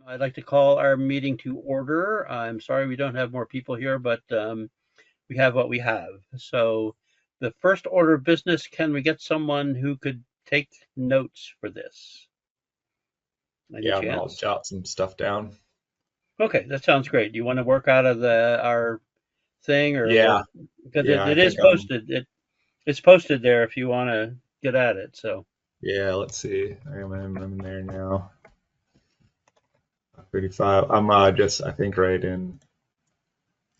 I'd like to call our meeting to order. I'm sorry we don't have more people here, but we have what we have. So the first order of business, can we get someone who could take notes for this? Any Yeah, I'll chance? jot some stuff down. Okay, that sounds great. Do you want to work out of our thing or Yeah, work? Because yeah, I it is think I'm. posted. It's posted there if you want to get at it. So Yeah, let's see. I'm in there now. 35. I'm just I think right in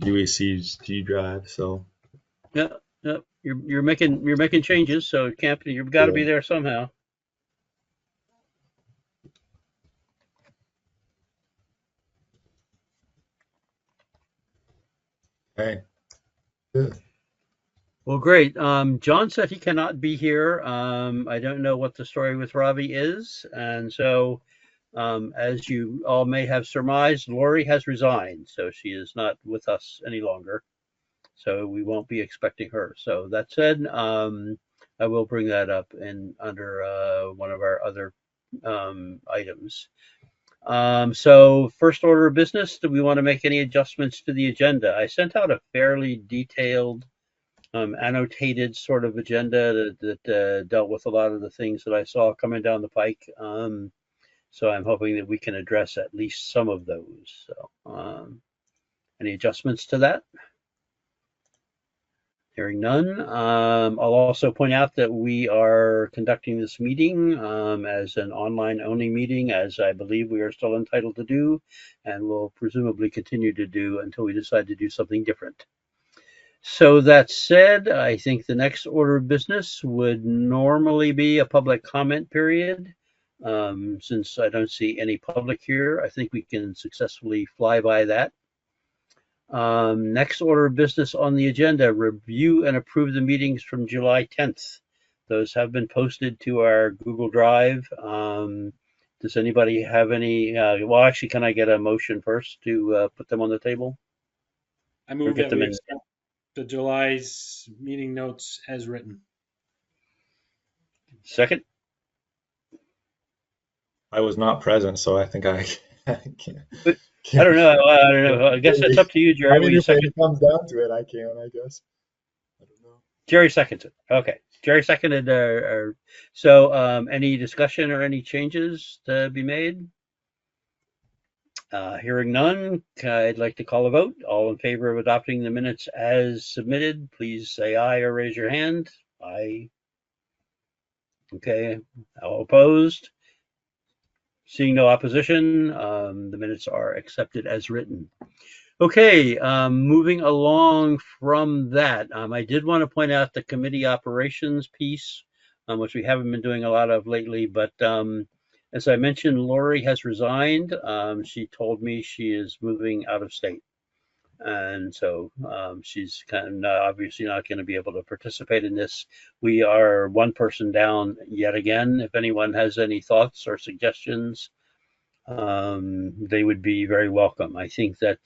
UEC's G drive. So yeah, yeah, you're making changes. So it can't be, you've got to yeah. be there somehow. Hey. Yeah. Well, great. John said he cannot be here. I don't know what the story with Ravi is. And so, as you all may have surmised, Lori has resigned. So she is not with us any longer. So we won't be expecting her. So that said, I will bring that up in under one of our other items. So first order of business, do we want to make any adjustments to the agenda? I sent out a fairly detailed annotated sort of agenda that dealt with a lot of the things that I saw coming down the pike. So I'm hoping that we can address at least some of those. So, any adjustments to that? Hearing none. I'll also point out that we are conducting this meeting as an online only meeting, as I believe we are still entitled to do, and will presumably continue to do until we decide to do something different. So that said, I think the next order of business would normally be a public comment period. Since I don't see any public here, I think we can successfully fly by that. Next order of business on the agenda, review and approve the meetings from July 10th. Those have been posted to our Google Drive. Does anybody have any? Well, actually, can I get a motion first to put them on the table I or move get that them we in? accept the July's meeting notes as written. Second? I was not present, so I think I, I can't, I can't, don't know. I don't can't know. I guess that's really. up to you, I Jerry. Will mean, you if second? it comes down to it, I can, I guess. I don't know. Jerry seconds it. Okay. Jerry seconded. So, any discussion or any changes to be made? Hearing none, I'd like to call a vote. All in favor of adopting the minutes as submitted, please say aye or raise your hand. Aye. Okay. All opposed? Seeing no opposition, the minutes are accepted as written. Okay, moving along from that, I did want to point out the committee operations piece, which we haven't been doing a lot of lately, but as I mentioned, Lori has resigned. She told me she is moving out of state. And so she's kind of obviously not going to be able to participate in this. We are one person down yet again. If anyone has any thoughts or suggestions, they would be very welcome. I think that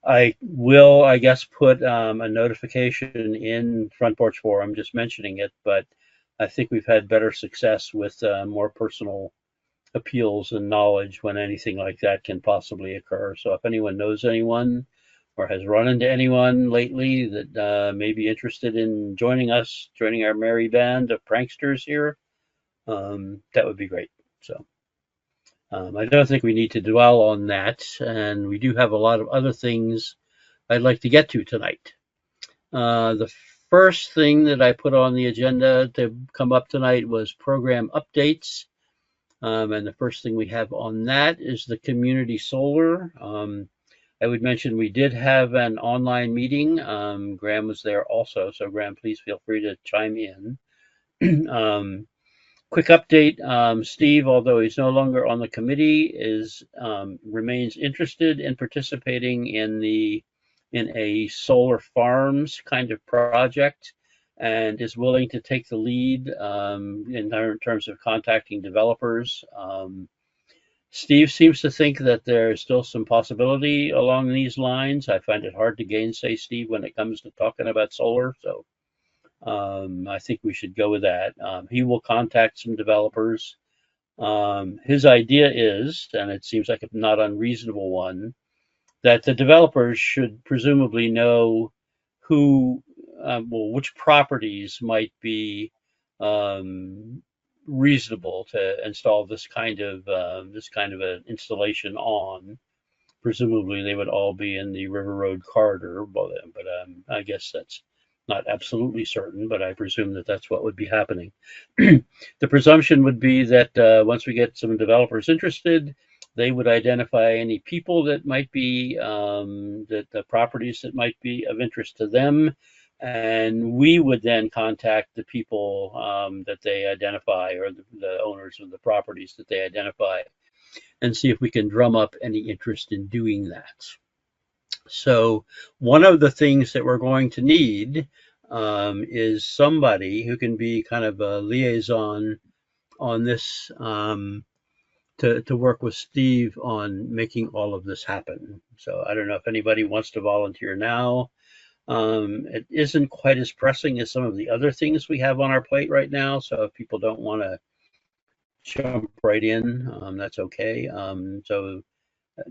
I will, I guess, put a notification in Front Porch Forum, just mentioning it, but I think we've had better success with more personal appeals and knowledge when anything like that can possibly occur. So if anyone knows anyone or has run into anyone lately that may be interested in joining us, joining our merry band of pranksters here, that would be great. So I don't think we need to dwell on that. And we do have a lot of other things I'd like to get to tonight. The first thing that I put on the agenda to come up tonight was program updates. And the first thing we have on that is the community solar. I would mention we did have an online meeting. Graham was there also, so Graham, please feel free to chime in. Quick update: Steve, although he's no longer on the committee, is remains interested in participating in a solar farms kind of project, and is willing to take the lead in terms of contacting developers. Steve seems to think that there's still some possibility along these lines. I find it hard to gainsay Steve when it comes to talking about solar, so I think we should go with that. He will contact some developers His idea is, and it seems like a not unreasonable one, that the developers should presumably know who, well, which properties might be um, reasonable to install this kind of an installation on. Presumably, they would all be in the River Road corridor, but I guess that's not absolutely certain. But I presume that that's what would be happening. The presumption would be that once we get some developers interested, they would identify any people that might be that the properties that might be of interest to them, and we would then contact the people that they identify, or the owners of the properties that they identify, and see if we can drum up any interest in doing that. So one of the things that we're going to need is somebody who can be kind of a liaison on this, to work with Steve on making all of this happen. So I don't know if anybody wants to volunteer now. It isn't quite as pressing as some of the other things we have on our plate right now. So if people don't want to jump right in, that's okay. So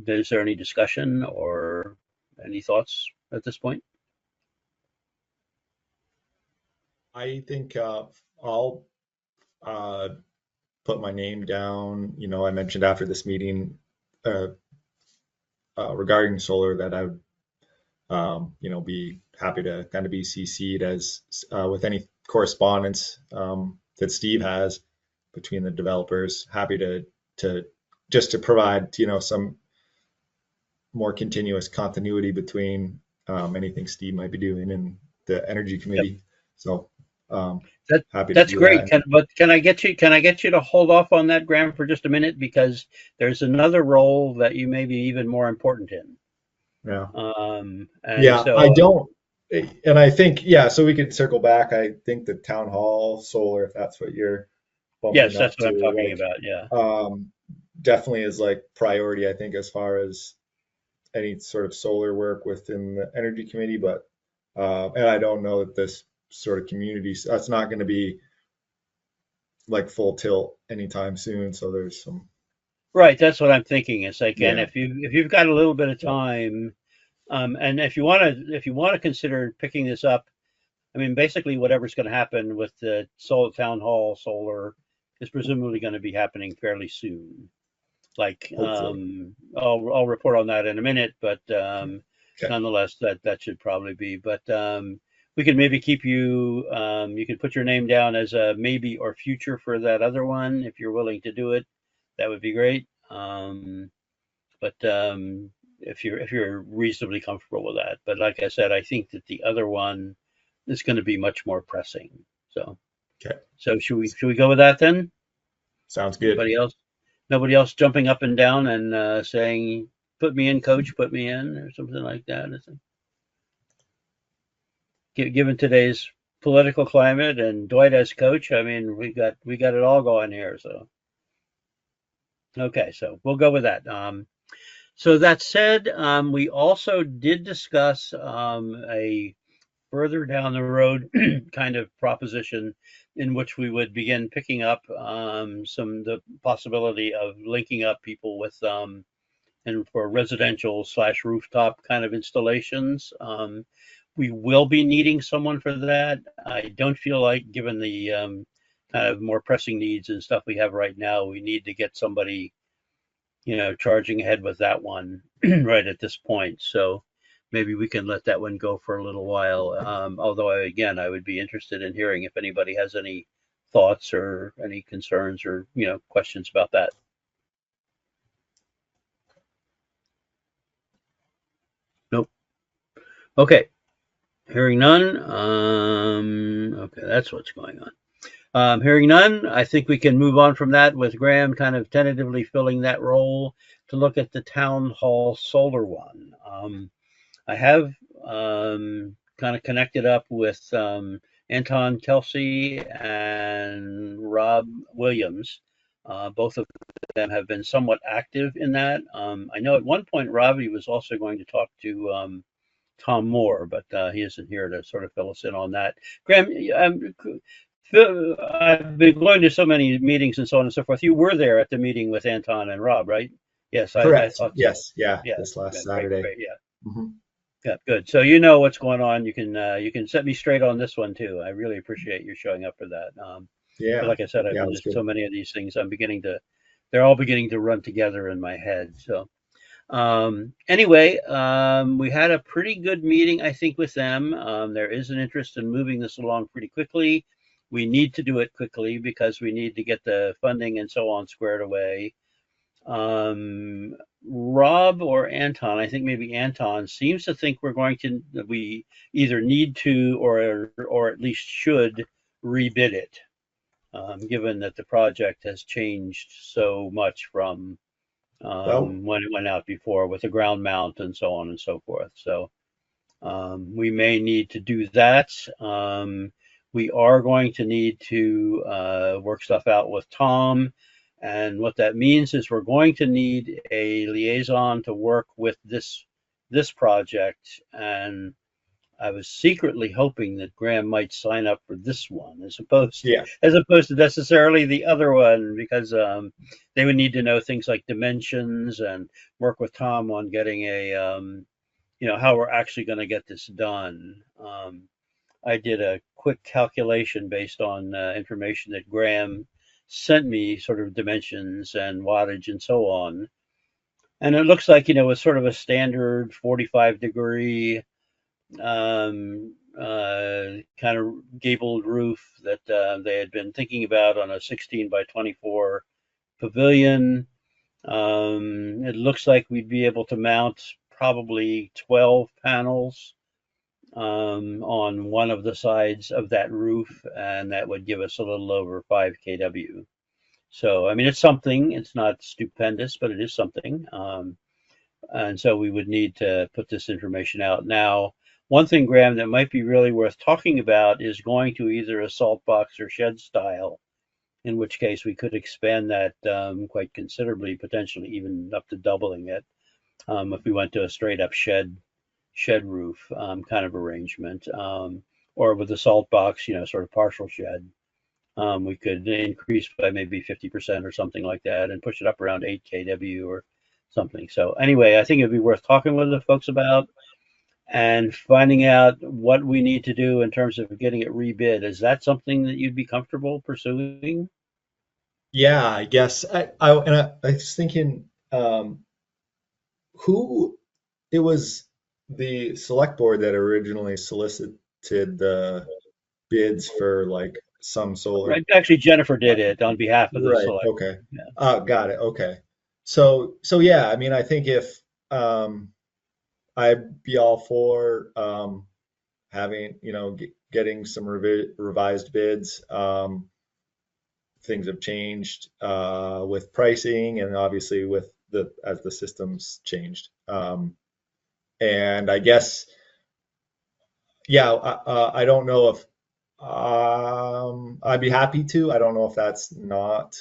is there any discussion or any thoughts at this point? I think I'll uh, put my name down. I mentioned after this meeting uh, regarding solar that I would, be happy to kind of be CC'd as with any correspondence that Steve has between the developers. Happy to just to provide, some more continuous continuity between anything Steve might be doing in the energy Yep. committee. So um, That happy to that's do great. that. But can I get you to hold off on that, Graham, for just a minute, because there's another role that you may be even more important in. Yeah. And Yeah, I so don't, and I think, yeah, so we could circle back. I think the town hall solar, if that's what you're bumping yes, that's up what I'm to, talking like, about. Yeah. definitely is like priority, I think, as far as any sort of solar work within the energy committee. But, and I don't know that this sort of community, that's not going to be like full tilt anytime soon. So there's some, Right. That's what I'm thinking. It's like, and yeah, if you've got a little bit of yeah, time, and if you want to consider picking this up, I mean, basically whatever's going to happen with the solar town hall solar is presumably going to be happening fairly soon. Like, hopefully. I'll report on that in a minute, but Okay. nonetheless, that should probably be. But we can maybe keep you. You can put your name down as a maybe or future for that other one if you're willing to do it. That would be great. But if you're reasonably comfortable with that, but like I said, I think that the other one is going to be much more pressing. So Okay. should we go with that then? Sounds good. Anybody else? Nobody else jumping up and down and saying, "Put me in, coach. Put me in," or something like that. Given today's political climate and Dwight as coach, I mean, we got it all going here. So okay, so we'll go with that. So that said, we also did discuss a further down the road kind of proposition in which we would begin picking up the possibility of linking up people with and for residential slash rooftop kind of installations. We will be needing someone for that. I don't feel like, given the kind of more pressing needs and stuff we have right now, we need to get somebody, charging ahead with that one right at this point. So maybe we can let that one go for a little while. Although, again, I would be interested in hearing if anybody has any thoughts or any concerns or, questions about that. Nope. Okay. Hearing none. Okay, that's what's going on. Hearing none, I think we can move on from that with Graham kind of tentatively filling that role to look at the town hall solar one. I have kind of connected up with Anton Kelsey and Rob Williams. Both of them have been somewhat active in that. I know at one point Robbie was also going to talk to Tom Moore, but he isn't here to sort of fill us in on that. Graham, I've been going to so many meetings and so on and so forth. You were there at the meeting with Anton and Rob, right? Yes, I Correct. thought so. Yes. Yeah. Yeah, This yeah, last great, Saturday. great, yeah. Hmm. Yeah, good. So you know what's going on. You can set me straight on this one too. I really appreciate your showing up for that. But Yeah. like I said, I've Yeah. It been was to good. so many of these things. They're all beginning to run together in my head. So anyway, we had a pretty good meeting, I think, with them. There is an interest in moving this along pretty quickly. We need to do it quickly because we need to get the funding and so on squared away. Um, Rob or Anton, I think maybe Anton seems to think we either need to or at least should rebid it, given that the project has changed so much from Well, when it went out before with the ground mount and so on and so forth. So we may need to do that. We are going to need to work stuff out with Tom. And what that means is we're going to need a liaison to work with this project. And I was secretly hoping that Graham might sign up for this one yeah. as opposed to necessarily the other one because they would need to know things like dimensions and work with Tom on getting how we're actually going to get this done. I did a quick calculation based on information that Graham sent me, sort of dimensions and wattage and so on. And it looks like, it's sort of a standard 45-degree kind of gabled roof that they had been thinking about on a 16 by 24 pavilion. It looks like we'd be able to mount probably 12 panels on one of the sides of that roof, and that would give us a little over 5 kW. So, I mean, it's something. It's not stupendous, but it is something. And so we would need to put this information out. Now, one thing, Graham, that might be really worth talking about is going to either a salt box or shed style, in which case we could expand that quite considerably, potentially even up to doubling it if we went to a straight up shed roof kind of arrangement, or with a salt box, sort of partial shed. We could increase by maybe 50% or something like that and push it up around 8 kW or something. So anyway, I think it'd be worth talking with the folks about and finding out what we need to do in terms of getting it rebid. Is that something that you'd be comfortable pursuing? Yeah. I guess I was thinking, who it was the select board that originally solicited the bids for like some solar. Right. Actually, Jennifer did it on behalf of the Right. select Okay. board. Yeah. Got it. Okay. So yeah, I mean, I think if I'd be all for having, getting some revised bids. Things have changed with pricing and obviously with the as the systems changed. And I guess, yeah, I don't know if I'd be happy to. I don't know if that's not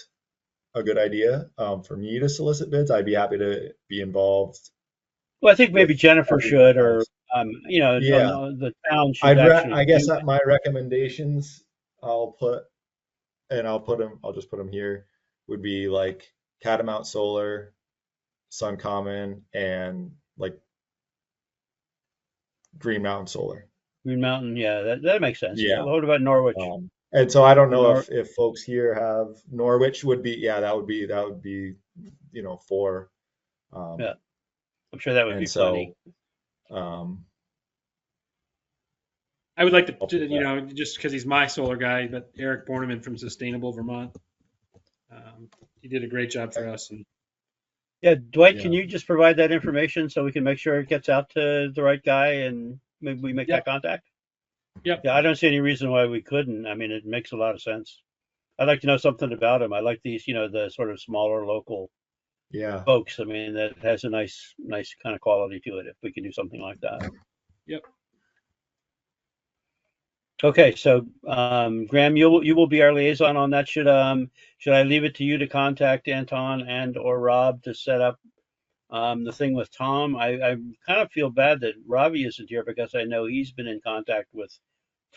a good idea for me to solicit bids. I'd be happy to be involved Well, I think with maybe Jennifer everything should, or else. on Yeah, the town should actually I guess do it. my recommendations I'll put, and I'll just put them here, would be like Catamount Solar, Sun Common, and like Green Mountain Solar. Green Mountain, yeah, that makes sense. Yeah. What about Norwich? And so I don't Would know Nor if folks here have Norwich would be, yeah, that would be, four. Um, Yeah, I'm sure that would and be plenty. so um, I would like I'll to, put that. just because he's my solar guy, but Eric Borneman from Sustainable Vermont, he did a great job for us. And Yeah, Dwight, can Yeah. you just provide that information so we can make sure it gets out to the right guy and maybe we make that yep, contact? yep. Yeah, I don't see any reason why we couldn't. I mean, it makes a lot of sense. I'd like to know something about him. I like these, the sort of smaller local Yeah. folks. I mean, that has a nice kind of quality to it if we can do something like that. Yep. Okay, so Graham, you will be our liaison on that. Should I leave it to you to contact Anton and or Rob to set up the thing with Tom? I kind of feel bad that Robbie isn't here because I know he's been in contact with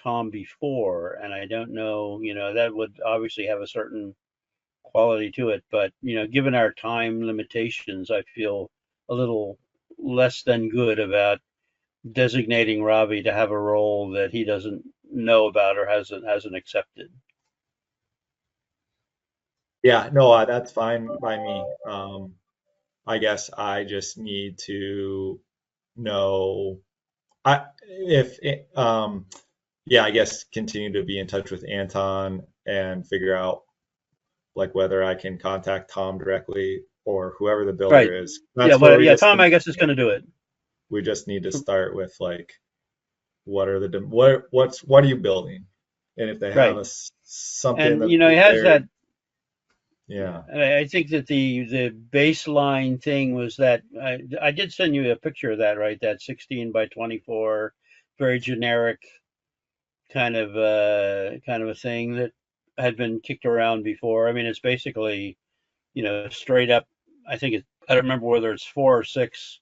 Tom before, and I don't know, that would obviously have a certain quality to it, but given our time limitations, I feel a little less than good about designating Robbie to have a role that he doesn't know about or hasn't accepted. Yeah, no, that's fine by me. I guess I just need to know if yeah, I guess continue to be in touch with Anton and figure out like whether I can contact Tom directly or whoever the Right. builder is. Yeah. That's where Well, yeah. Tom, I guess, is going to do it. we just need to start with like what are you building? And if they have Right. something And that he has they're that. yeah. I think that the baseline thing was that I did send you a picture of that, right? That 16 by 24, very generic kind of a thing that had been kicked around before. I mean, it's basically straight up. I don't remember whether it's four or six,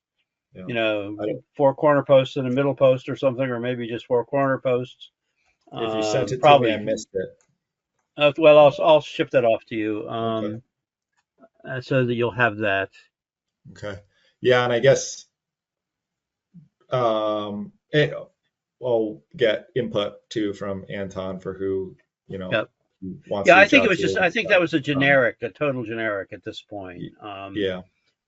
Yeah. you know, I don't, four corner posts and a middle post or something, or maybe just four corner posts. if you sent it to me, I Probably. missed it. Well, Uh, I'll ship that off to you, okay. so that you'll have that. Okay. Yeah, and I guess I'll get input too from Anton for who, you know, Yep. wants Yeah, to I reach think it out was to just. and I think that stuff. was a total generic at this point. Y-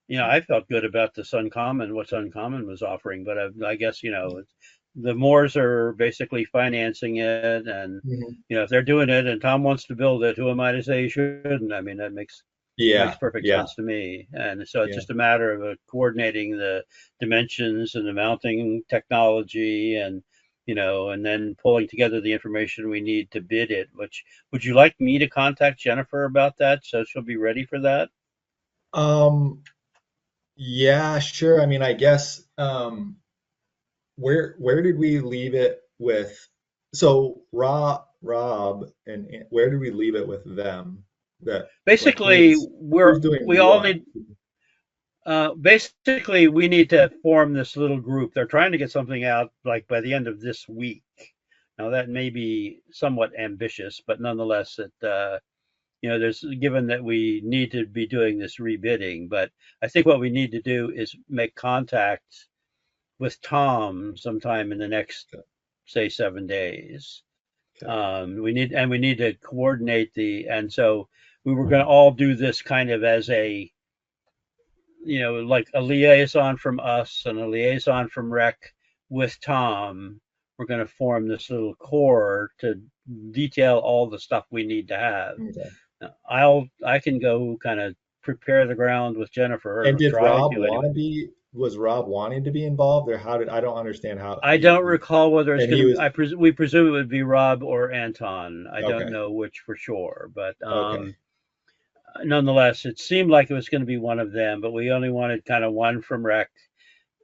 yeah. I felt good about this Uncommon, what's Uncommon was offering, but I guess the Moores are basically financing it, and Mhm. if they're doing it, and Tom wants to build it, who am I to say he shouldn't? I mean, that makes Yeah. perfect Yeah. sense to me, and so it's Yeah. just a matter of coordinating the dimensions and the mounting technology, and then pulling together the information we need to bid it. Which would you like me to contact Jennifer about that so she'll be ready for that? Um, yeah, sure. I mean, I guess where did we leave it with so Rob and where did we leave it with them? That like Basically, who's doing we all what? need. Basically, we need to form this little group. They're trying to get something out like by the end of this week. Now that may be somewhat ambitious, but nonetheless, there's given that we need to be doing this rebidding. But I think what we need to do is make contact with Tom sometime in the next, Okay. say, 7 days. Okay. We need to coordinate and so we were going to all do this kind of as a like a liaison from us and a liaison from Rec with Tom. We're going to form this little core to detail all the stuff we need to have. Okay. I can go kind of prepare the ground with Jennifer, And or did try Rob to want anyway. to be, was Rob wanting to be involved or how did, I don't understand how I don't recall whether it's and he going was, to. We presume it would be Rob or Anton. I don't okay, know which for sure, but okay, nonetheless, it seemed like it was going to be one of them. But we only wanted kind of one from Rec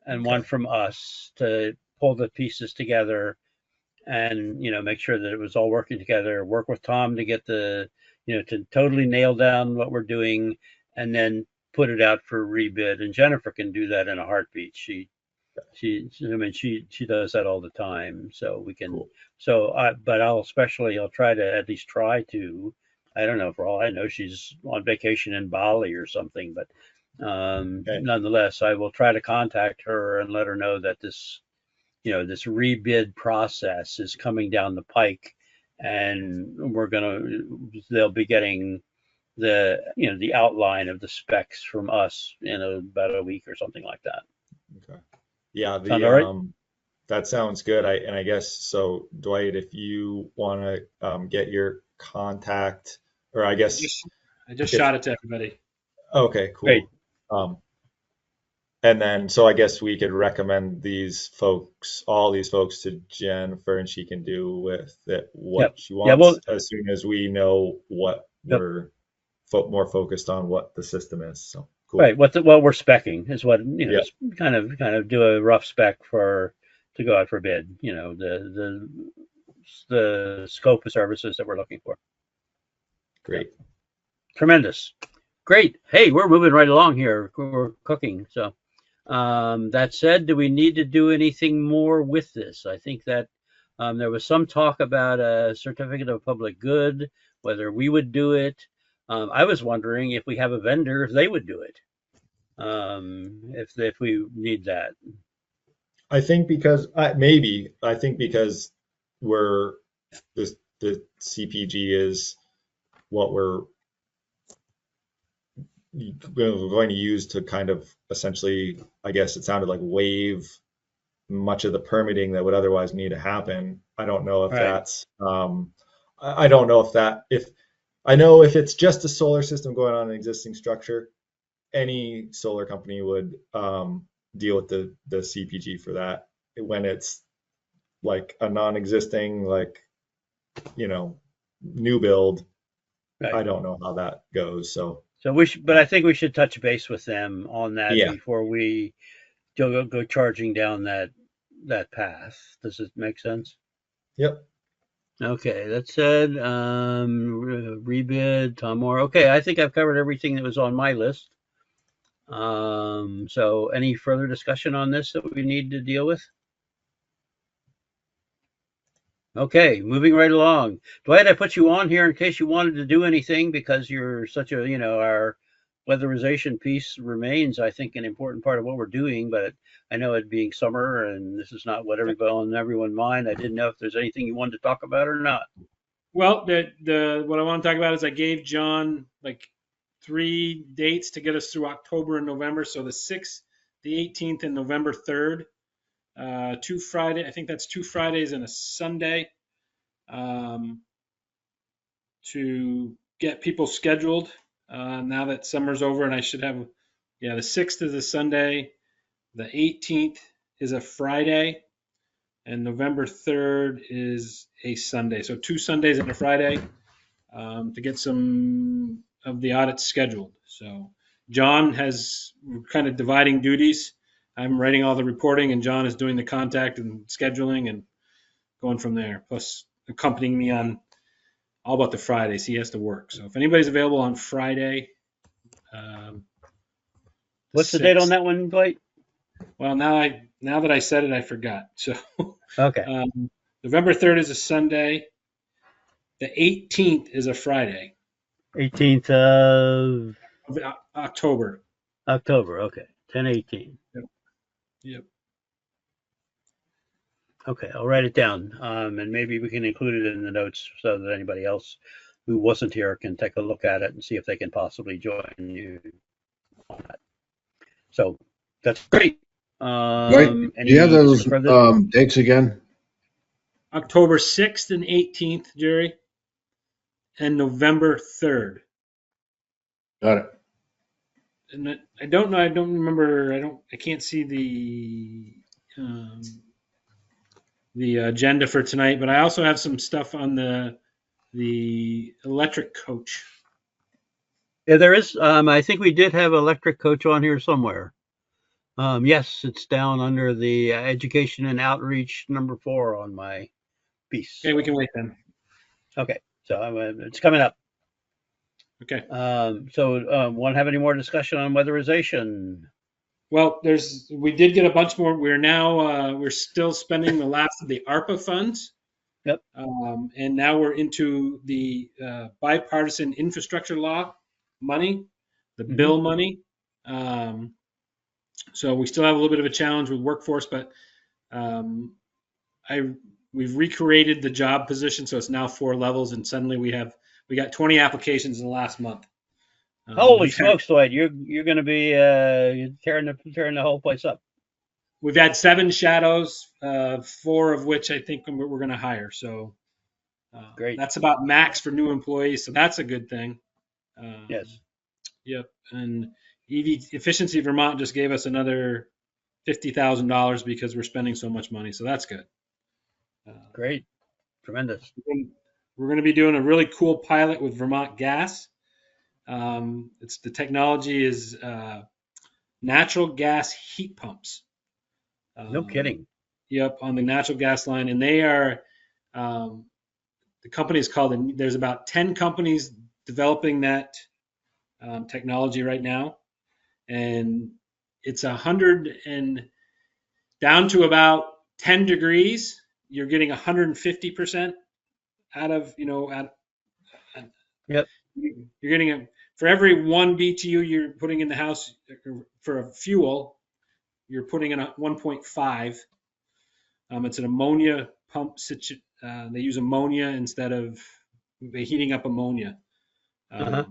and one okay, from us to pull the pieces together and make sure that it was all working together. Work with Tom to get to totally nail down what we're doing, and then put it out for rebid. And Jennifer can do that in a heartbeat. I mean, she does that all the time. So we can. cool. But I'll try to at least try to. I don't know. For all I know, she's on vacation in Bali or something. But Okay, nonetheless, I will try to contact her and let her know that this rebid process is coming down the pike, and they'll be getting the outline of the specs from us in about a week or something like that. okay. Yeah, Sound the all right? that sounds good. I guess so, Dwight, if you want to get your contact, or I I guess just I just if shot it to everybody. okay, Great. cool. And then so I guess we could recommend all these folks to Jennifer, and she can do with it what Yep. she Yeah. Well. wants as soon as we know what Yep. we're more focused on what the system is. So cool. Right. What we're specing is what Yeah, kind of do a rough spec to go out for bid. The scope of services that we're looking for. Yep. great. Tremendous. Great. Hey, we're moving right along here. We're cooking. So, that said, do we need to do anything more with this? I think that There was some talk about a certificate of public good, whether we would do it. I was wondering if we have a vendor, if they would do it, if we need that. I think because maybe I think because we're the CPG is what we're going to use to kind of essentially, I guess it sounded like waive much of the permitting that would otherwise need to happen. I don't know if Right. that's, I don't know if that, if I know if it's just a solar system going on an existing structure, any solar company would deal with the CPG for that. When it's like a non-existing, like, you know, new build, I Right. don't know how that goes. So, So we should, but uh, I think we should touch base with them on that yeah, before we go charging down that path. Does it make sense? yep. Okay, that said, rebid, Tom Moore. Okay, I think I've covered everything that was on my list. So any further discussion on this that we need to deal with? Okay, moving right along. Dwight, I put you on here in case you wanted to do anything because you're such a, our weatherization piece remains, I think, an important part of what we're doing, but I know it being summer and this is not what everybody on everyone's mind. I didn't know if there's anything you wanted to talk about or not. Well, the what I want to talk about is I gave John like 3 dates to get us through October and November. So the 6th, the 18th, and November 3rd. 2 Friday. I think that's 2 Fridays and a Sunday, um, to get people scheduled. Now that summer's over, and I should have, yeah, the 6th is a Sunday, the 18th is a Friday, and November 3rd is a Sunday. So 2 Sundays and a Friday, to get some of the audits scheduled. So John has kind of dividing duties. I'm writing all the reporting, and John is doing the contact and scheduling and going from there. Plus accompanying me on all about the Fridays. He has to work. So if anybody's available on Friday, um, the What's the date on 6th. that one, Dwight? Well, now that I said it, I forgot. So Okay, November 3rd is a Sunday. The 18th is a Friday 18th of of October. October. Okay, 10/18. Yep. Yep. Okay, I'll write it down, and maybe we can include it in the notes so that anybody else who wasn't here can take a look at it and see if they can possibly join you on that. So that's great. Right. Do you have Anything those further? dates again? October 6th and 18th, Jerry, and November 3rd. Got it. And I don't know. I don't remember. I can't see the agenda for tonight, but I also have some stuff on the electric coach. Yeah, there is. I think we did have electric coach on here somewhere. Yes, it's down under the education and outreach number 4 on my piece. Okay, we can wait then. Okay, so it's coming up. Okay. Want to have any more discussion on weatherization? Well, we did get a bunch more. We're still spending the last of the ARPA funds. Yep. And now we're into the bipartisan infrastructure law money, the bill money. So we still have a little bit of a challenge with workforce, but um, we've recreated the job position, so it's now 4 levels, and suddenly we got 20 applications in the last month. Holy smokes, Dwight! You're going to be tearing the whole place up. We've had 7 shadows, 4 of which I think we're going to hire. So Great. that's about max for new employees. So that's a good thing. Yes. Yep. And EV Efficiency Vermont just gave us another $50,000 because we're spending so much money. So that's good. Great. Tremendous. We're going to be doing a really cool pilot with Vermont Gas. The technology is natural gas heat pumps. No kidding. Yep, on the natural gas line, and they are the company is called. There's about 10 companies developing that technology right now, and it's 100 and down to about 10 degrees. you're getting 150% out of, Yep. you're getting for every 1 BTU you're putting in the house for a fuel, you're putting in a 1.5. It's an ammonia pump. They use ammonia instead of heating up ammonia, Uh-huh.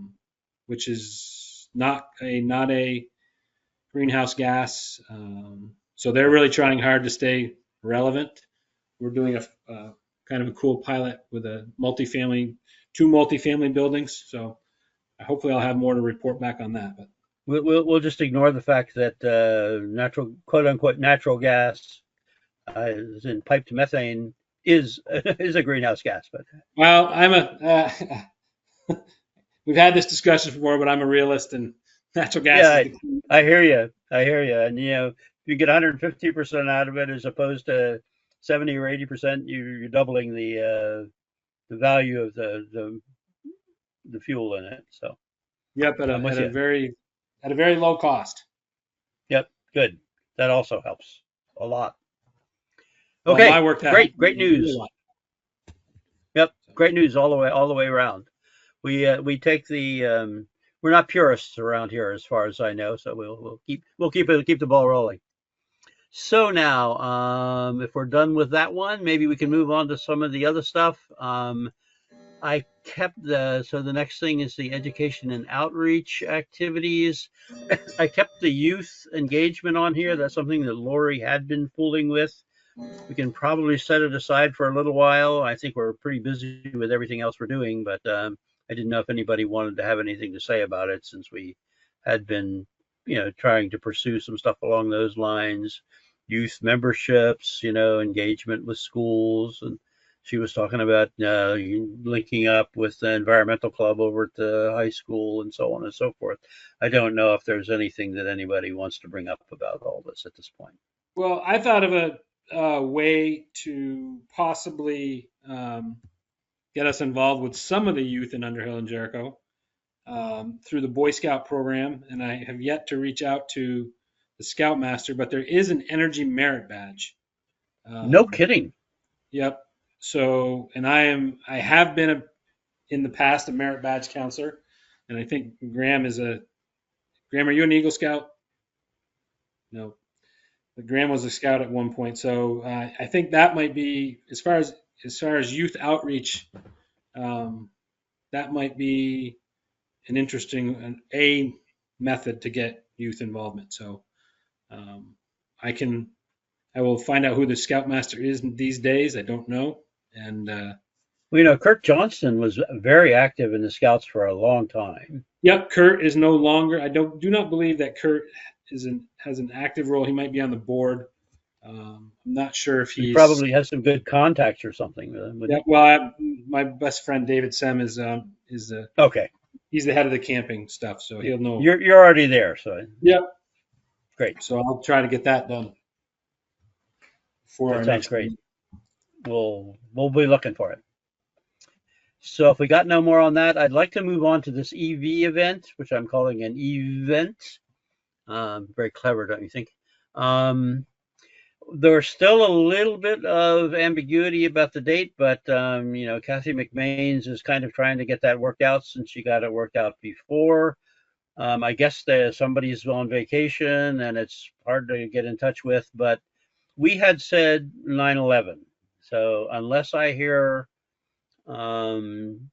which is not a greenhouse gas. So they're really trying hard to stay relevant. We're doing a kind of a cool pilot with two multifamily buildings. So hopefully I'll have more to report back on that. But We'll just ignore the fact that quote unquote natural gas, as in piped methane, is is a greenhouse gas. But well, we've had this discussion before, but I'm a realist, and natural gas yeah, is I hear you. I hear you. And if you get 150% out of it as opposed to 70 or 80%, you're doubling the value of the fuel in it. So yep, at I'm with a you. very low cost. Yep, good. That also helps a lot. Well, my Okay, work that helps great me a news. lot. Yep, great news all the way around. We take we're not purists around here as far as I know, so we'll keep the ball rolling. So now, if we're done with that one, maybe we can move on to some of the other stuff. I kept so the next thing is the education and outreach activities. I kept the youth engagement on here. That's something that Lori had been fooling with. We can probably set it aside for a little while. I think we're pretty busy with everything else we're doing, but I didn't know if anybody wanted to have anything to say about it since we had been, trying to pursue some stuff along those lines. Youth memberships, engagement with schools, and she was talking about linking up with the environmental club over at the high school and so on and so forth. I don't know if there's anything that anybody wants to bring up about all this at this point. Well, I thought of a way to possibly get us involved with some of the youth in Underhill and Jericho through the Boy Scout program, and I have yet to reach out to the Scoutmaster, but there is an energy merit badge. No kidding. Yep. So, and I have been in the past a merit badge counselor, and I think Graham, are you an Eagle Scout? No, but Graham was a scout at one point. So I think that might be as far as youth outreach, that might be an interesting a method to get youth involvement. So um, I will find out who the Scoutmaster is these days. I don't know, and Well, Kurt Johnston was very active in the Scouts for a long time. yep, Kurt is no longer. I do not believe that Kurt has an active role. He might be on the board. I'm not sure if He he's. probably has some good contacts or something. Yeah, well, my best friend David Sem is Okay, he's the head of the camping stuff, so he'll know. you're already there, so Yep. great. So I'll try to get that done for our That sounds next great. meeting. We'll be looking for it. So if we got no more on that, I'd like to move on to this EV event, which I'm calling an event. Very clever, don't you think? There's still a little bit of ambiguity about the date, but Kathy McMains is kind of trying to get that worked out since she got it worked out before. I guess somebody's on vacation and it's hard to get in touch with, but we had said 9/11. So unless I hear strong,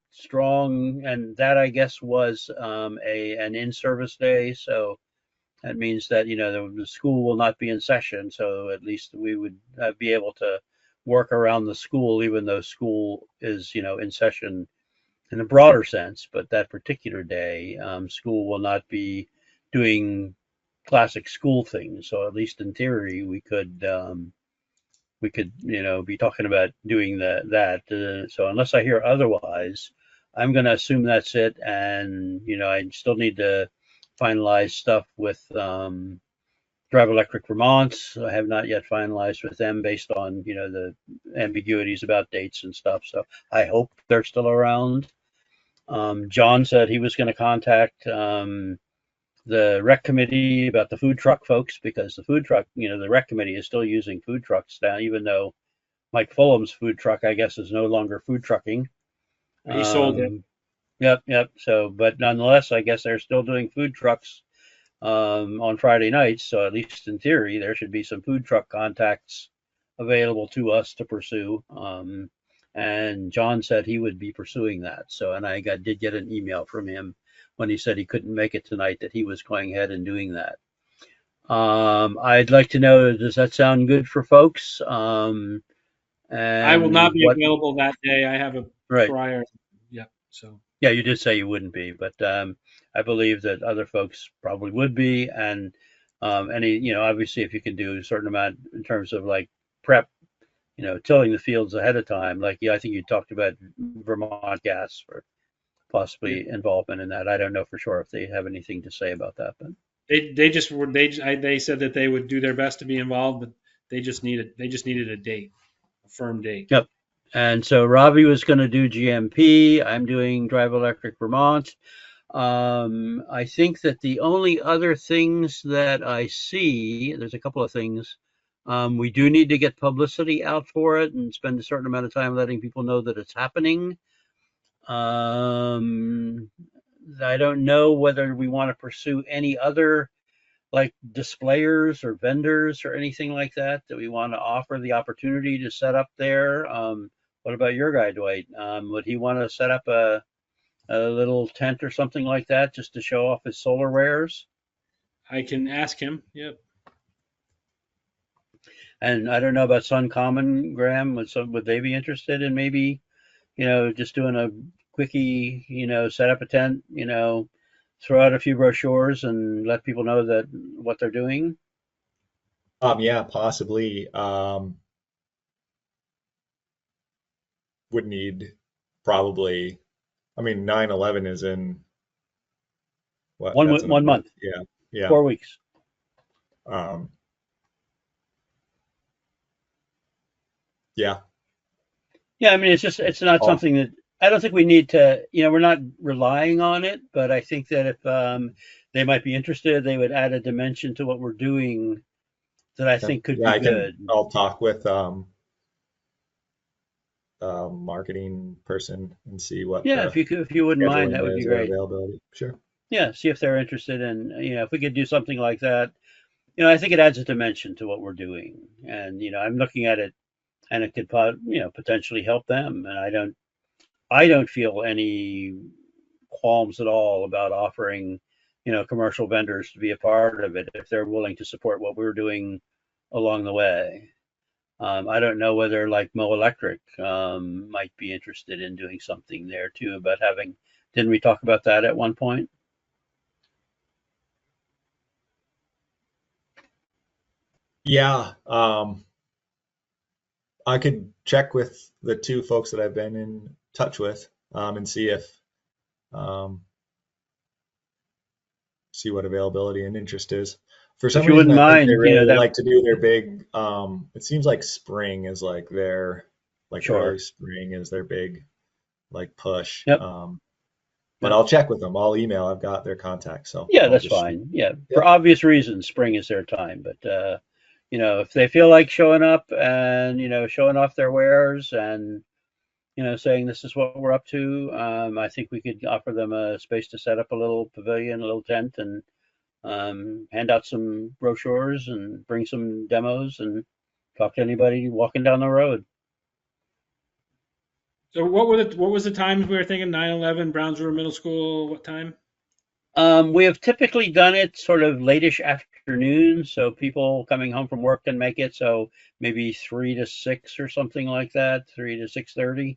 and that I guess was an in-service day, so that means that the school will not be in session. So at least we would be able to work around the school, even though school is in session in a broader sense. But that particular day, school will not be doing classic school things. So at least in theory, we could be talking about doing that. So unless I hear otherwise, I'm going to assume that's it. And I still need to finalize stuff with Drive Electric Vermont. I have not yet finalized with them based on the ambiguities about dates and stuff. So I hope they're still around. John said he was going to contact the rec committee about the food truck folks, because the food truck, the rec committee is still using food trucks now, even though Mike Fulham's food truck, I guess, is no longer food trucking. He sold it. Yep. So, but nonetheless, I guess they're still doing food trucks on Friday nights. So at least in theory, there should be some food truck contacts available to us to pursue. And John said he would be pursuing that. So, and did get an email from him when he said he couldn't make it tonight that he was going ahead and doing that. I'd like to know, does that sound good for folks? I will not And be what? available that day. I have a Right. prior. Yep. So Yeah, you did say you wouldn't be, but I believe that other folks probably would be. And obviously, if you can do a certain amount in terms of like prep, tilling the fields ahead of time, like I think you talked about Vermont Gas for yeah, possibly involvement in that. I don't know for sure if they have anything to say about that, but they said that they would do their best to be involved, but they just needed a date, a firm date. yep. And so Robbie was going to do GMP. I'm doing Drive Electric Vermont. I think that the only other things that I see, there's a couple of things. We do need to get publicity out for it and spend a certain amount of time letting people know that it's happening. I don't know whether we want to pursue any other like displayers or vendors or anything like that we want to offer the opportunity to set up there. What about your guy, Dwight? Would he want to set up a little tent or something like that just to show off his solar wares? I can ask him. Yep. And I don't know about Sun Common, Graham. Would they be interested in maybe, just doing a quickie, set up a tent, throw out a few brochures and let people know that what they're doing? Yeah, possibly. Would need probably, I mean, 9/11 is in what? That's in a One month. month, Yeah, yeah. 4 weeks. Um, yeah. Yeah, I mean, it's not Oh, something that I don't think we need to, we're not relying on it, but I think that if they might be interested, they would add a dimension to what we're doing that I okay. think could Yeah, be good. I'll talk with marketing person and see what Yeah, the if you wouldn't mind, scheduling that would be is or great. availability. Sure. Yeah, see if they're interested in, if we could do something like that. I think it adds a dimension to what we're doing. And, I'm looking at it and it could, potentially help them. And I don't feel any qualms at all about offering, commercial vendors to be a part of it if they're willing to support what we're doing along the way. I don't know whether like Mo Electric might be interested in doing something there too, about having, didn't we talk about that at one point? Yeah. I could check with the two folks that I've been in touch with, and um, see what availability and interest is. For some If you reason, wouldn't I think they mind, really that, like to do their big. It seems like spring is like early sure. spring is their big like push. Yep. But Yep. I'll check with them. I'll email. I've got their contact, so Yeah, I'll that's just shoot. fine. Yeah, for Yep. obvious reasons, spring is their time. But if they feel like showing up and showing off their wares and saying this is what we're up to, I think we could offer them a space to set up a little pavilion, a little tent, and hand out some brochures and bring some demos and talk to anybody walking down the road. So what was the time we were thinking? 9/11, Browns River Middle School. What time? We have typically done it sort of latish afternoon, so people coming home from work can make it. So maybe 3 to 6 or something like that, 3 to 6:30.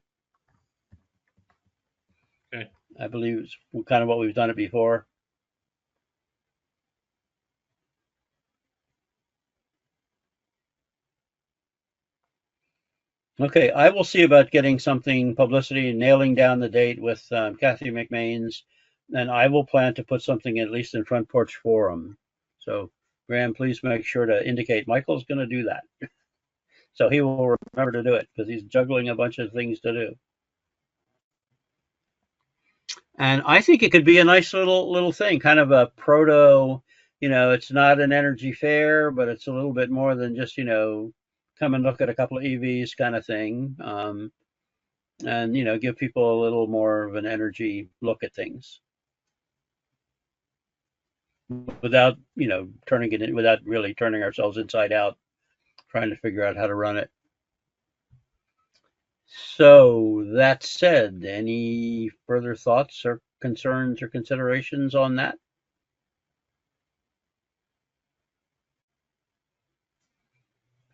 Okay. I believe it's kind of what we've done it before. Okay, I will see about getting something publicity and nailing down the date with Kathy McMains, and I will plan to put something at least in Front Porch Forum. So, Graham, please make sure to indicate Michael's going to do that. So he will remember to do it because he's juggling a bunch of things to do. And I think it could be a nice little thing, kind of a proto. It's not an energy fair, but it's a little bit more than just kind come and look at a couple of EVs kind of thing. And, give people a little more of an energy look at things without, without really turning ourselves inside out, trying to figure out how to run it. So that said, any further thoughts or concerns or considerations on that?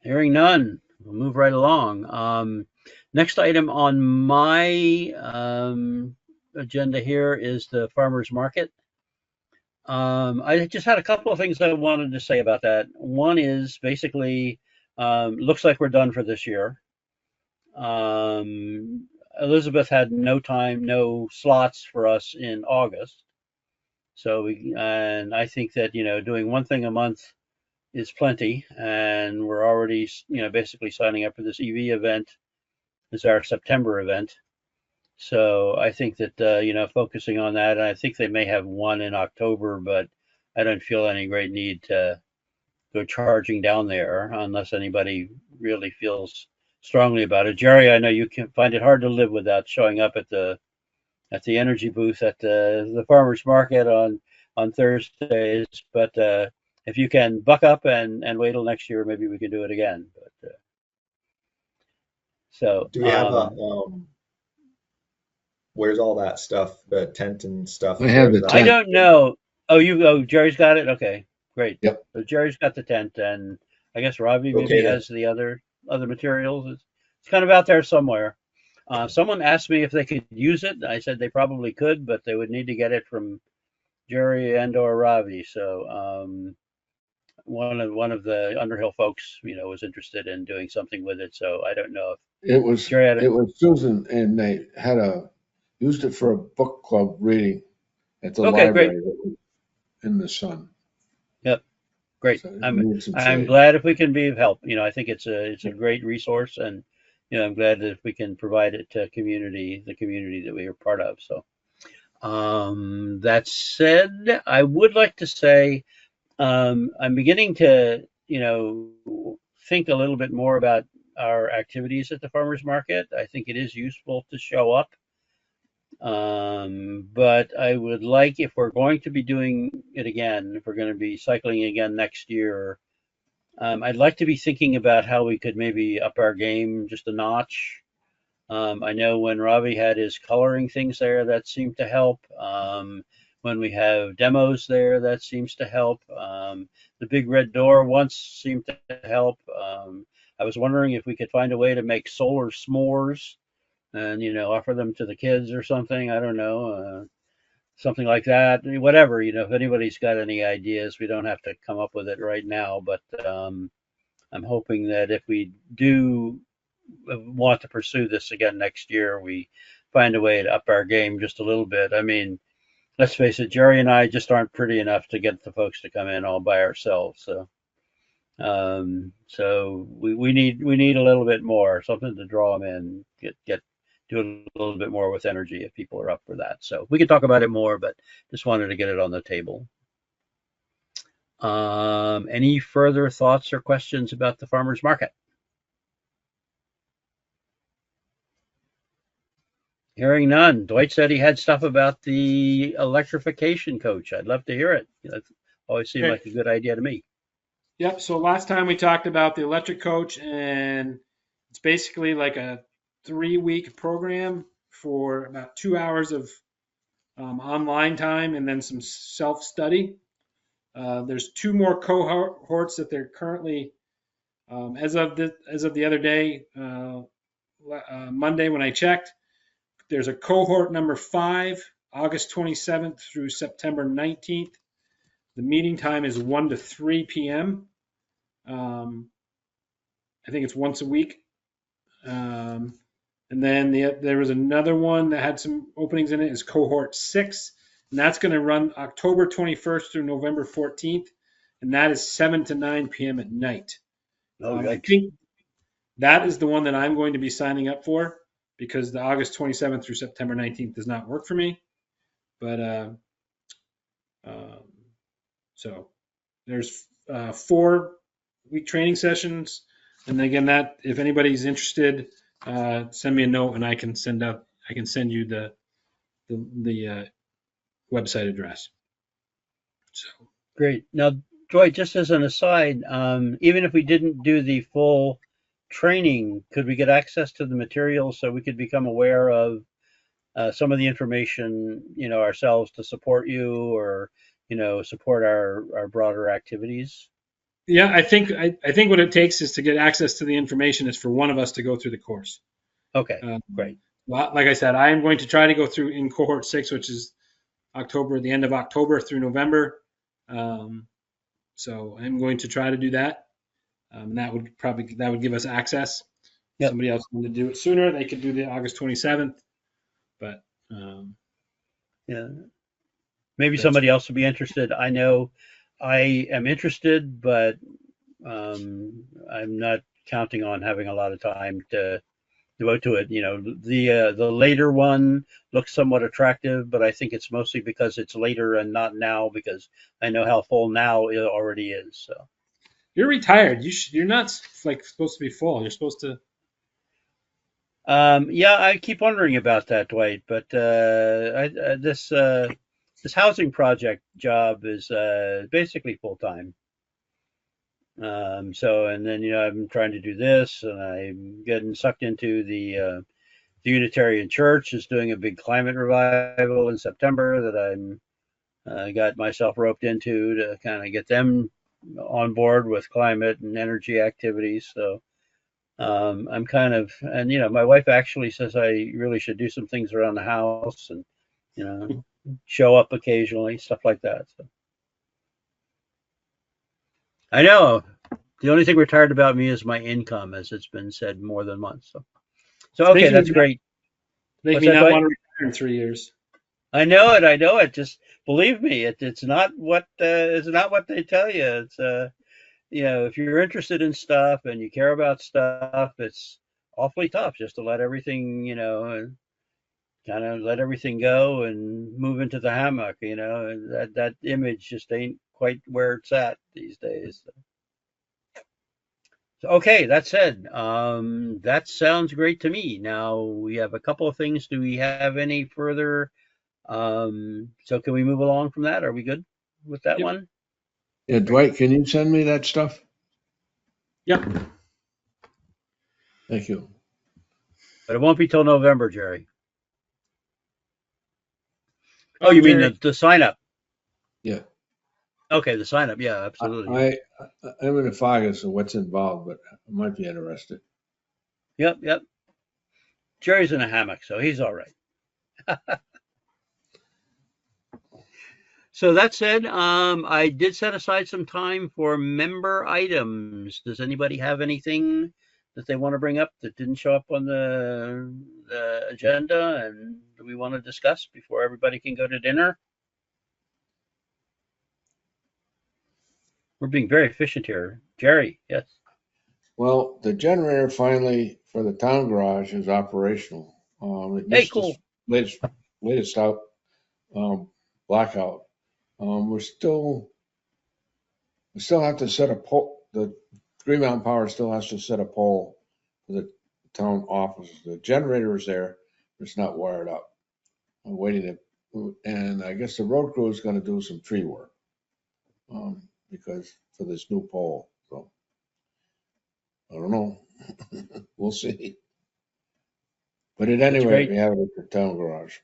Hearing none, we'll move right along. Next item on my agenda here is the farmers market. I just had a couple of things I wanted to say about that. One is basically, looks like we're done for this year. Elizabeth had no slots for us in August. And I think that, doing one thing a month is plenty. And we're already, basically signing up for this EV event. It's our September event. So I think that, focusing on that, and I think they may have one in October, but I don't feel any great need to go charging down there unless anybody really feels strongly about it. Jerry, I know you can find it hard to live without showing up at the energy booth at the farmers market on Thursdays, but if you can buck up and wait till next year, maybe we can do it again. But so Do we have a, where's all that stuff, the tent and stuff? I have Where's the that? I tent. don't know. Jerry's got it. Okay, great. Yep. So Jerry's got the tent, and I guess Robbie maybe Okay then. has the other materials. It's kind of out there somewhere. Someone asked me if they could use it. I said they probably could, but they would need to get it from Jerry and/or Ravi. So one of the Underhill folks, was interested in doing something with it. So I don't know if It was Jerry had it was Susan, and they used it for a book club reading at the Okay, great. library that was in the sun. Yep, great. So it I'm needed some I'm shade. glad if we can be of help. I think it's a great resource, and I'm glad that if we can provide it to the community that we are part of. So that said, I would like to say I'm beginning to think a little bit more about our activities at the farmers market. I think it is useful to show up. But I would like, if we're going to be doing it again, if we're going to be cycling again next year, I'd like to be thinking about how we could maybe up our game just a notch. I know when Ravi had his coloring things there, that seemed to help. When we have demos there, that seems to help. The big red door once seemed to help. I was wondering if we could find a way to make solar s'mores and offer them to the kids or something. I don't know, something like that. Whatever, if anybody's got any ideas, we don't have to come up with it right now. But I'm hoping that if we do want to pursue this again next year, we find a way to up our game just a little bit. I mean, let's face it, Jerry and I just aren't pretty enough to get the folks to come in all by ourselves. So we need a little bit more, something to draw them in, get do a little bit more with energy if people are up for that. So we can talk about it more, but just wanted to get it on the table. Any further thoughts or questions about the farmers market? Hearing none. Dwight said he had stuff about the electrification coach. I'd love to hear it. That always seemed Okay. like a good idea to me. Yep. So last time we talked about the electric coach, and it's basically like a 3-week program for about 2 hours of online time and then some self-study. There's 2 more cohorts that they're currently, as of the other day, Monday when I checked. There's a cohort number 5, August 27th through September 19th. The meeting time is 1 to 3 p.m. I think it's once a week. And then there was another one that had some openings in it, is cohort 6. And that's going to run October 21st through November 14th. And that is 7 to 9 p.m. at night. Oh, I yikes. think that is the one that I'm going to be signing up for, because the August 27th through September 19th does not work for me. But so there's 4-week training sessions. And again, that if anybody's interested, send me a note and I can send you the website address. So Great. Now, Dwight, just as an aside, even if we didn't do the full training, could we get access to the materials so we could become aware of some of the information, ourselves to support you or, support our broader activities? yeah, I think what it takes is to get access to the information is for one of us to go through the course. Okay, Um, great. well, like I said, I am going to try to go through in cohort 6, which is the end of October through November. So I'm going to try to do that. And that would give us access. If Yep. somebody else wanted to do it sooner, they could do the August 27th. But Yeah. Maybe that's somebody else would be interested. I know I am interested, but I'm not counting on having a lot of time to devote to it. The later one looks somewhat attractive, but I think it's mostly because it's later and not now because I know how full now it already is. So. you're retired. You're not like supposed to be full. You're supposed to. Yeah, I keep wondering about that, Dwight. But this housing project job is basically full time. So, and then I'm trying to do this, and I'm getting sucked into the Unitarian Church is doing a big climate revival in September that I'm got myself roped into to kind of get them on board with climate and energy activities. So I'm kind of, and my wife actually says I really should do some things around the house and show up occasionally, stuff like that. So I know the only thing retired about me is my income, as it's been said more than once. So okay, Make me that's great. make What's me that, not Dwight? want to retire in 3 years. I know it. I know it. Just believe me, it's not what they tell you. It's if you're interested in stuff and you care about stuff, it's awfully tough just to let everything kind of let everything go and move into the hammock. And that image just ain't quite where it's at these days. So, okay, that said, that sounds great to me. Now we have a couple of things. Do we have any further? So can we move along from that? Are we good with that Yep. one? Yeah, Great. Dwight, can you send me that stuff? Yep. Thank you. But it won't be till November, Jerry. Oh, you mean Jerry, the sign up? Yeah. Okay, the sign up. Yeah, absolutely. I'm in the fog as to what's involved, but I might be interested. Yep. Jerry's in a hammock, so he's all right. So that said, I did set aside some time for member items. Does anybody have anything that they want to bring up that didn't show up on the agenda and do we want to discuss before everybody can go to dinner? We're being very efficient here. Jerry, yes. Well, the generator finally for the town garage is operational. It Hey, missed this cool. latest out blackout. We still have to set a pole. The Green Mountain Power still has to set a pole for the town office. The generator is there, but it's not wired up. I'm waiting and I guess the road crew is going to do some tree work because for this new pole. So I don't know. We'll see. But at any That's rate, great. we have it at the town garage.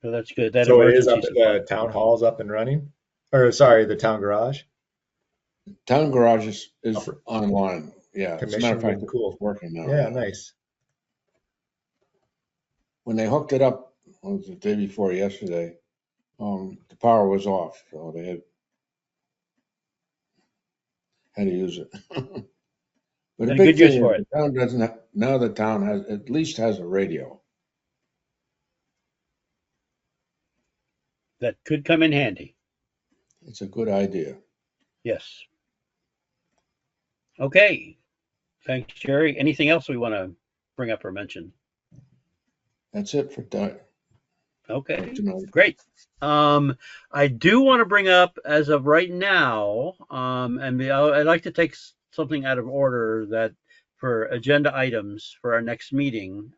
So that's good. That So it is emergency up at the supply. town hall's up and running, or sorry, the town garage Town garage is up, online. Yeah, as a matter of commissioned fact, and it's cool. working now. Yeah, nice. When they hooked it up, it was the day before yesterday. The power was off, so they had to use it. But the And a big good use thing is for the it. town doesn't have, now the town has at least has a radio. That could come in handy. It's a good idea. Yes. Okay. Thanks, Jerry. Anything else we want to bring up or mention? That's it for Okay, tonight. great. I do want to bring up, as of right now, and I'd like to take something out of order that for agenda items for our next meeting.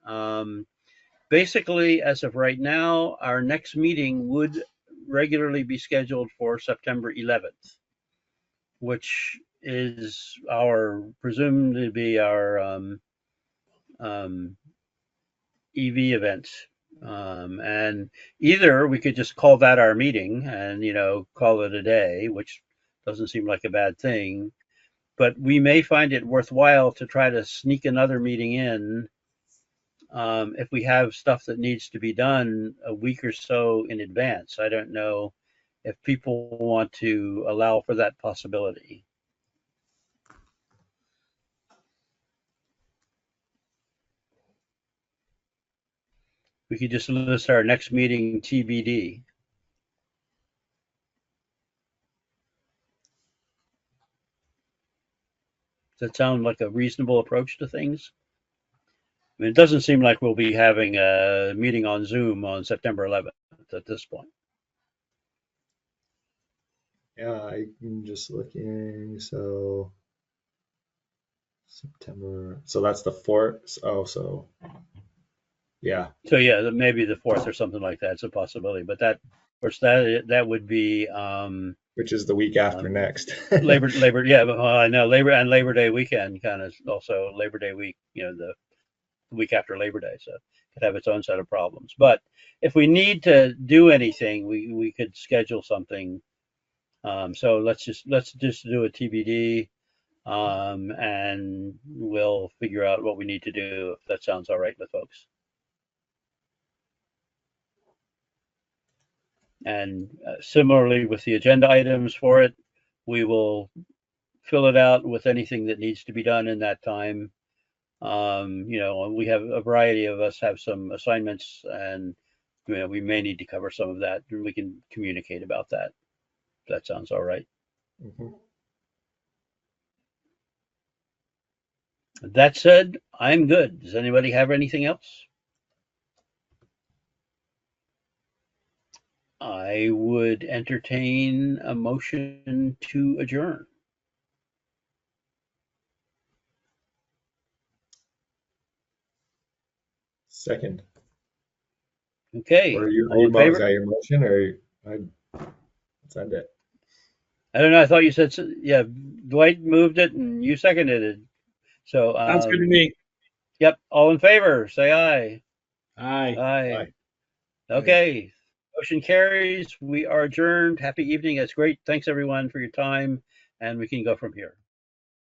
Basically, as of right now, our next meeting would regularly be scheduled for September 11th, which is presumed to be our EV event. And either we could just call that our meeting and, call it a day, which doesn't seem like a bad thing. But we may find it worthwhile to try to sneak another meeting in if we have stuff that needs to be done a week or so in advance. I don't know if people want to allow for that possibility. We could just list our next meeting TBD. Does that sound like a reasonable approach to things? I mean, it doesn't seem like we'll be having a meeting on Zoom on September 11th at this point. Yeah, I'm just looking. So September. So that's the 4th. Oh, so yeah. So yeah, maybe the 4th or something like that. It's a possibility, but of course, that would be Which is the week after next. Labor. Yeah, I know Labor Day weekend, kind of also Labor Day week. The week after Labor Day, so it could have its own set of problems. But if we need to do anything, we could schedule something. So let's just do a TBD, and we'll figure out what we need to do if that sounds all right with folks. And similarly with the agenda items for it, we will fill it out with anything that needs to be done in that time. We have a variety of us have some assignments, and we may need to cover some of that, and we can communicate about that. That sounds all right. Mhm. That said, I'm good. Does anybody have anything else? I would entertain a motion to adjourn. Second. Okay, Or you, all in is favor? that your motion or I send it? I don't know. I thought you said, yeah, Dwight moved it and you seconded it. So, Sounds good to me. yep, all in favor, say aye. Aye. Aye. Aye. Okay, motion carries. We are adjourned. Happy evening. That's great. Thanks everyone for your time, and we can go from here.